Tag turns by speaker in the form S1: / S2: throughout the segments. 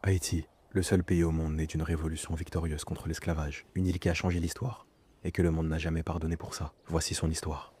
S1: Haïti, le seul pays au monde né d'une révolution victorieuse contre l'esclavage, une île qui a changé l'histoire, et que le monde n'a jamais pardonné pour ça. Voici son histoire.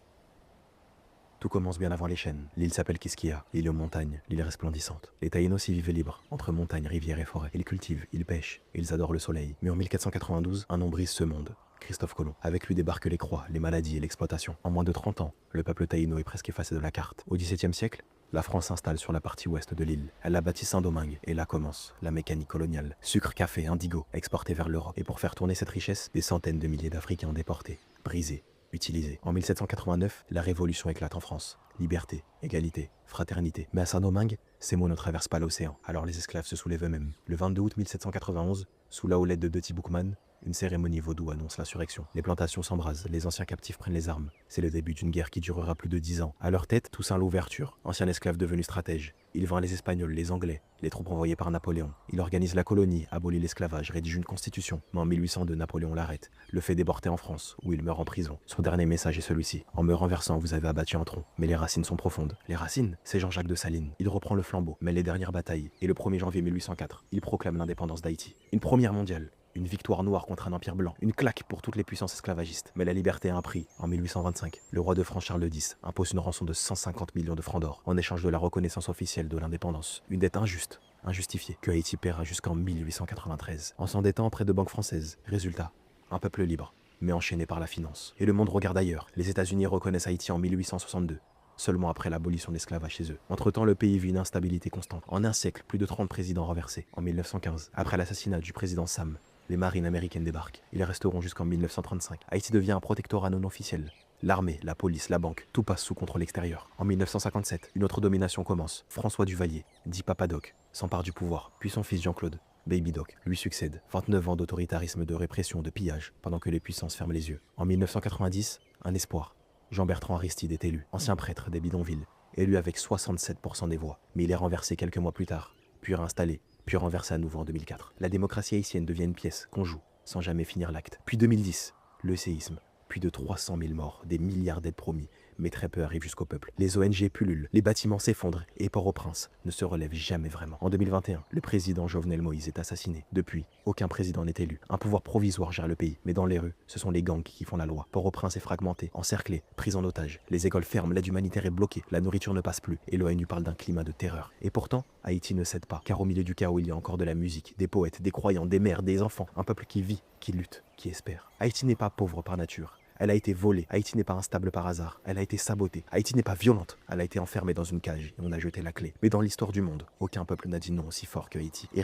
S1: Tout commence bien avant les chênes. L'île s'appelle Quisquia, l'île aux montagnes, l'île resplendissante. Les Taïnos y vivent libres, entre montagnes, rivières et forêts. Ils cultivent, ils pêchent, ils adorent le soleil. Mais en 1492, un nom brise ce monde. Christophe Colomb. Avec lui débarquent les croix, les maladies et l'exploitation. En moins de 30 ans, le peuple taïno est presque effacé de la carte. Au XVIIe siècle, la France s'installe sur la partie ouest de l'île. Elle la bâtit Saint-Domingue, et là commence la mécanique coloniale. Sucre, café, indigo, exportés vers l'Europe. Et pour faire tourner cette richesse, des centaines de milliers d'Africains déportés, brisés, utilisés. En 1789, la révolution éclate en France. Liberté, égalité, fraternité. Mais à Saint-Domingue, ces mots ne traversent pas l'océan. Alors les esclaves se soulèvent eux-mêmes. Le 22 août 1791, sous la houlette de Deutsche Boukman, une cérémonie vaudou annonce l'insurrection. Les plantations s'embrasent, les anciens captifs prennent les armes. C'est le début d'une guerre qui durera plus de 10 ans. À leur tête, Toussaint Louverture, ancien esclave devenu stratège. Il vainc les Espagnols, les Anglais, les troupes envoyées par Napoléon. Il organise la colonie, abolit l'esclavage, rédige une constitution. Mais en 1802, Napoléon l'arrête, le fait déporter en France, où il meurt en prison. Son dernier message est celui-ci: en me renversant, vous avez abattu un tronc. Mais les racines sont profondes. Les racines, c'est Jean-Jacques Dessalines. Il reprend le flambeau, mène les dernières batailles. Et le 1er janvier 1804, il proclame l'indépendance d'Haïti. Une première mondiale. Une victoire noire contre un empire blanc. Une claque pour toutes les puissances esclavagistes. Mais la liberté a un prix. En 1825, le roi de France Charles X impose une rançon de 150 millions de francs d'or en échange de la reconnaissance officielle de l'indépendance. Une dette injuste, injustifiée, que Haïti paiera jusqu'en 1893, en s'endettant auprès de banques françaises. Résultat, un peuple libre, mais enchaîné par la finance. Et le monde regarde ailleurs. Les États-Unis reconnaissent Haïti en 1862. Seulement après l'abolition de l'esclavage chez eux. Entre-temps, le pays vit une instabilité constante. En un siècle, plus de 30 présidents renversés. En 1915, après l'assassinat du président Sam, les marines américaines débarquent. Ils resteront jusqu'en 1935. Haïti devient un protectorat non officiel. L'armée, la police, la banque, tout passe sous contrôle extérieur. En 1957, une autre domination commence. François Duvalier, dit Papa Doc, s'empare du pouvoir, puis son fils Jean-Claude, Baby Doc, lui succède. 29 ans d'autoritarisme, de répression, de pillage, pendant que les puissances ferment les yeux. En 1990, un espoir. Jean-Bertrand Aristide est élu, ancien prêtre des bidonvilles, élu avec 67% des voix. Mais il est renversé quelques mois plus tard, puis réinstallé, puis renversé à nouveau en 2004. La démocratie haïtienne devient une pièce qu'on joue, sans jamais finir l'acte. Puis 2010, le séisme. Plus de 300 000 morts, des milliards d'aides promis, mais très peu arrivent jusqu'au peuple. Les ONG pullulent, les bâtiments s'effondrent, et Port-au-Prince ne se relève jamais vraiment. En 2021, le président Jovenel Moïse est assassiné. Depuis, aucun président n'est élu. Un pouvoir provisoire gère le pays, mais dans les rues, ce sont les gangs qui font la loi. Port-au-Prince est fragmenté, encerclé, pris en otage. Les écoles ferment, l'aide humanitaire est bloquée, la nourriture ne passe plus, et l'ONU parle d'un climat de terreur. Et pourtant, Haïti ne cède pas, car au milieu du chaos, il y a encore de la musique, des poètes, des croyants, des mères, des enfants, un peuple qui vit, qui lutte, qui espère. Haïti n'est pas pauvre par nature. Elle a été volée. Haïti n'est pas instable par hasard. Elle a été sabotée. Haïti n'est pas violente. Elle a été enfermée dans une cage et on a jeté la clé. Mais dans l'histoire du monde, aucun peuple n'a dit non aussi fort que Haïti. Et